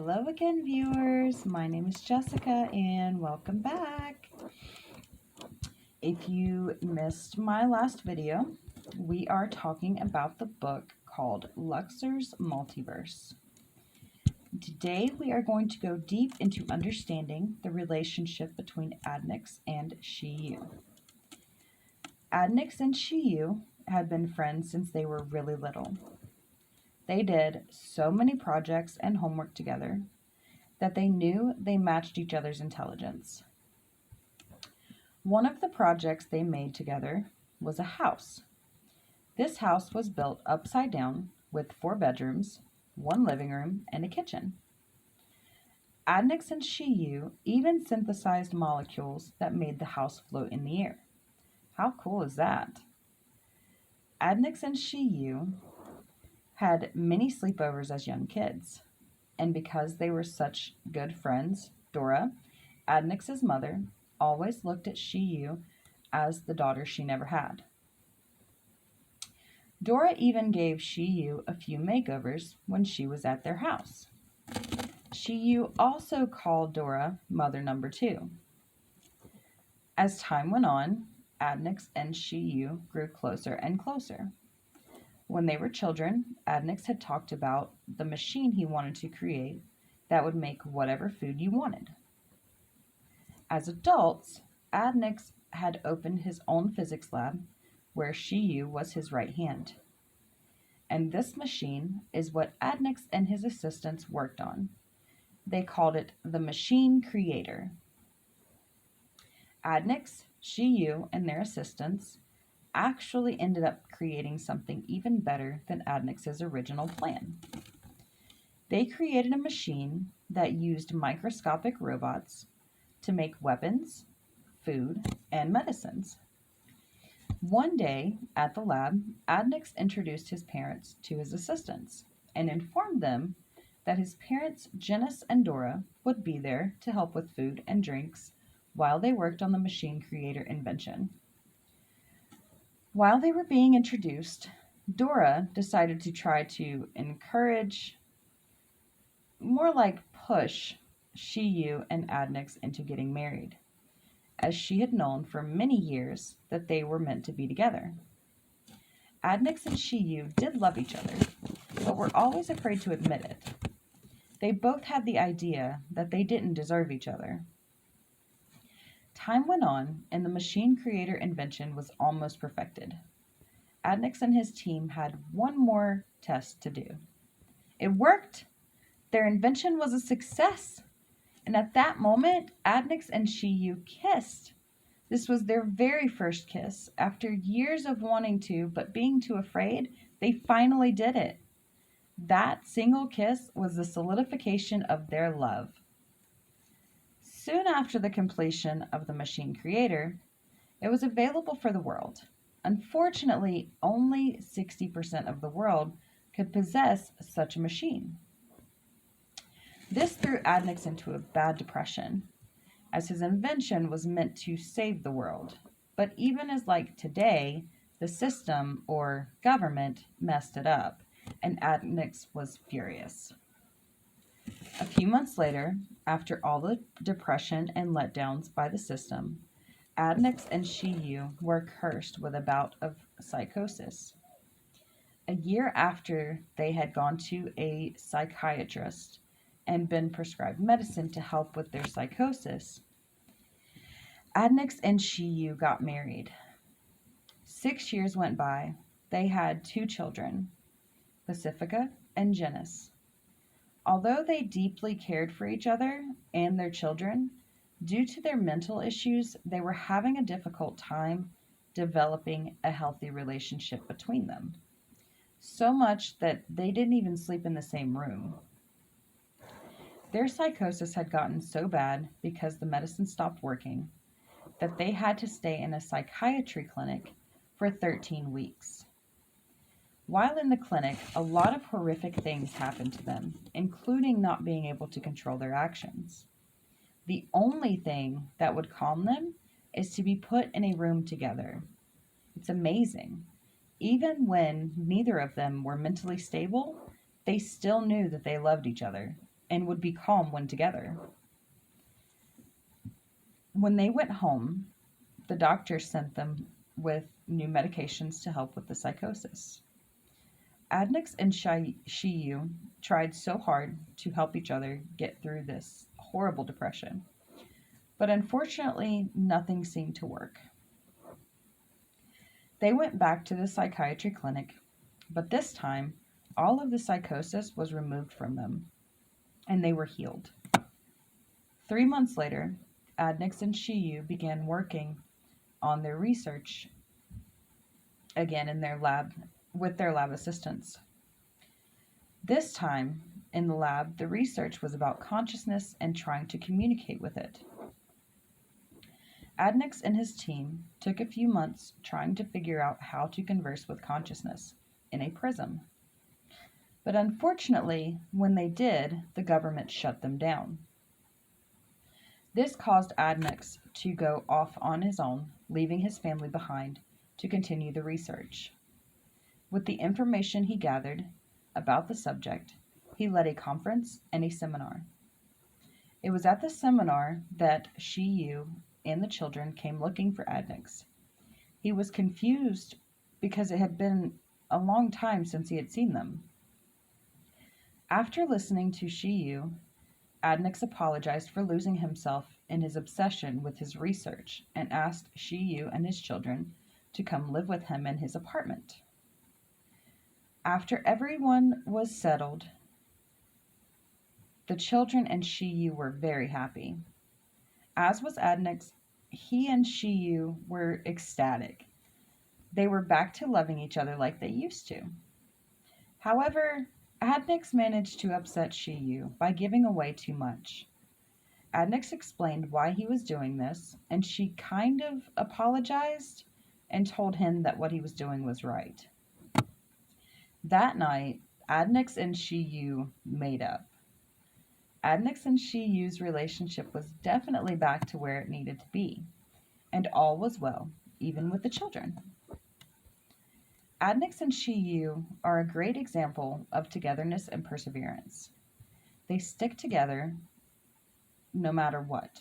Hello again, viewers. My name is Jessica, and welcome back. If you missed my last video, we are talking about the book called Luxers Multiverse. Today, we are going to go deep into understanding the relationship between Adnex and Chiyu. Adnex and Chiyu had been friends since they were really little. They did so many projects and homework together that they knew they matched each other's intelligence. One of the projects they made together was a house. This house was built upside down with 4 bedrooms, 1 living room, and a kitchen. Adnex and Chiyu even synthesized molecules that made the house float in the air. How cool is that? Adnex and Chiyu had many sleepovers as young kids. And because they were such good friends, Dora, Adnex's mother, always looked at Chiyu as the daughter she never had. Dora even gave Chiyu a few makeovers when she was at their house. Chiyu also called Dora Mother Number 2. As time went on, Adnex and Chiyu grew closer and closer. When they were children, Adnex had talked about the machine he wanted to create that would make whatever food you wanted. As adults, Adnex had opened his own physics lab where Chiyu was his right hand. And this machine is what Adnex and his assistants worked on. They called it the Machine Creator. Adnex, Chiyu, and their assistants actually ended up creating something even better than Adnex's original plan. They created a machine that used microscopic robots to make weapons, food, and medicines. One day at the lab, Adnex introduced his parents to his assistants and informed them that his parents, Janice and Dora, would be there to help with food and drinks while they worked on the machine creator invention. While they were being introduced, Dora decided to try to encourage, more like push, Chiyu and Adnex into getting married, as she had known for many years that they were meant to be together. Adnex and Chiyu did love each other, but were always afraid to admit it. They both had the idea that they didn't deserve each other. Time went on, and the machine creator invention was almost perfected. Adnex and his team had one more test to do. It worked! Their invention was a success! And at that moment, Adnex and Chiyu kissed. This was their very first kiss. After years of wanting to, but being too afraid, they finally did it. That single kiss was the solidification of their love. Soon after the completion of the machine creator, it was available for the world. Unfortunately, only 60% of the world could possess such a machine. This threw Adnex into a bad depression, as his invention was meant to save the world. But even as like today, the system or government messed it up, and Adnex was furious. A few months later, after all the depression and letdowns by the system, Adnex and Chiyu were cursed with a bout of psychosis. A year after they had gone to a psychiatrist and been prescribed medicine to help with their psychosis, Adnex and Chiyu got married. 6 years went by. They had 2 children, Pacifica and Janice. Although they deeply cared for each other and their children, due to their mental issues, they were having a difficult time developing a healthy relationship between them. So much that they didn't even sleep in the same room. Their psychosis had gotten so bad because the medicine stopped working that they had to stay in a psychiatry clinic for 13 weeks. While in the clinic, a lot of horrific things happened to them, including not being able to control their actions. The only thing that would calm them is to be put in a room together. It's amazing. Even when neither of them were mentally stable, they still knew that they loved each other. and would be calm when together. When they went home, the doctor sent them with new medications to help with the psychosis. Adnex and Shiyu tried so hard to help each other get through this horrible depression, but unfortunately, nothing seemed to work. They went back to the psychiatry clinic, but this time, all of the psychosis was removed from them, and they were healed. 3 months later, Adnex and Shiyu began working on their research again in their lab with their lab assistants. This time, in the lab, the research was about consciousness and trying to communicate with it. Adnex and his team took a few months trying to figure out how to converse with consciousness in a prism. But unfortunately, when they did, the government shut them down. This caused Adnex to go off on his own, leaving his family behind to continue the research. With the information he gathered about the subject, he led a conference and a seminar. It was at the seminar that Shiyu and the children came looking for Adnex. He was confused because it had been a long time since he had seen them. After listening to Shiyu, Adnex apologized for losing himself in his obsession with his research and asked Shiyu and his children to come live with him in his apartment. After everyone was settled, the children and Shiyu were very happy. As was Adnex, he and Chiyu were ecstatic. They were back to loving each other like they used to. However, Adnex managed to upset Chiyu by giving away too much. Adnex explained why he was doing this, and she kind of apologized and told him that what he was doing was right. That night, Adnex and Chiyu made up. Adnex and Chiyu's relationship was definitely back to where it needed to be, and all was well, even with the children. Adnex and Chiyu are a great example of togetherness and perseverance. They stick together no matter what.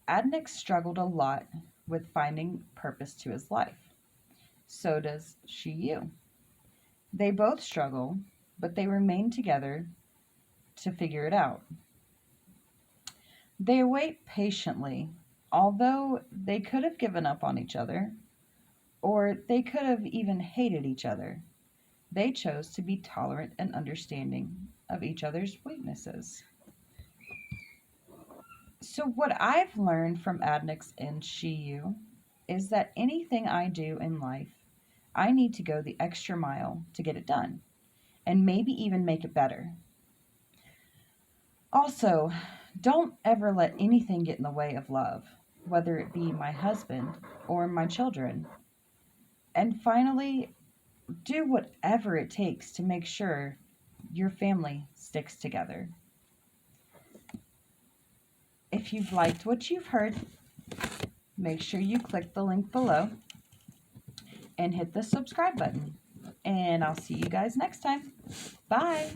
Adnex struggled a lot with finding purpose to his life. So does Chiyu. They both struggle, but they remain together to figure it out. They wait patiently, although they could have given up on each other, or they could have even hated each other. They chose to be tolerant and understanding of each other's weaknesses. So what I've learned from Adnex and Chiyu is that anything I do in life, I need to go the extra mile to get it done, and maybe even make it better. Also, don't ever let anything get in the way of love, whether it be my husband or my children. And finally, do whatever it takes to make sure your family sticks together. If you've liked what you've heard, make sure you click the link below and hit the subscribe button. And I'll see you guys next time. Bye.